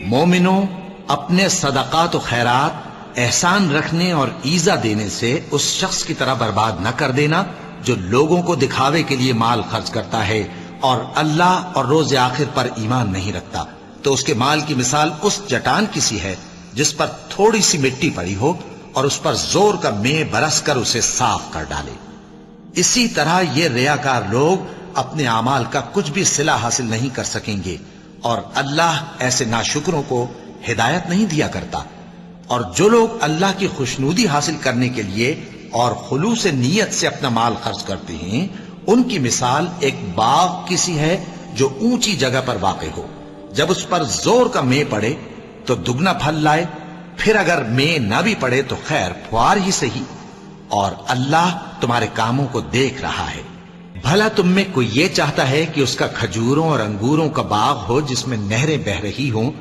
مومنوں، اپنے صدقات و خیرات احسان رکھنے اور ایذا دینے سے اس شخص کی طرح برباد نہ کر دینا جو لوگوں کو دکھاوے کے لیے مال خرچ کرتا ہے اور اللہ اور روز آخر پر ایمان نہیں رکھتا، تو اس کے مال کی مثال اس چٹان کی سی ہے جس پر تھوڑی سی مٹی پڑی ہو اور اس پر زور کا مے برس کر اسے صاف کر ڈالے۔ اسی طرح یہ ریاکار لوگ اپنے اعمال کا کچھ بھی صلہ حاصل نہیں کر سکیں گے، اور اللہ ایسے ناشکروں کو ہدایت نہیں دیا کرتا۔ اور جو لوگ اللہ کی خوشنودی حاصل کرنے کے لیے اور خلوص نیت سے اپنا مال خرچ کرتے ہیں، ان کی مثال ایک باغ کی سی ہے جو اونچی جگہ پر واقع ہو، جب اس پر زور کا مے پڑے تو دگنا پھل لائے، پھر اگر مے نہ بھی پڑے تو خیر پھوار ہی صحیح، اور اللہ تمہارے کاموں کو دیکھ رہا ہے۔ بھلا تم میں کوئی یہ چاہتا ہے کہ اس کا کھجوروں اور انگوروں کا باغ ہو جس میں نہریں بہ رہی ہوں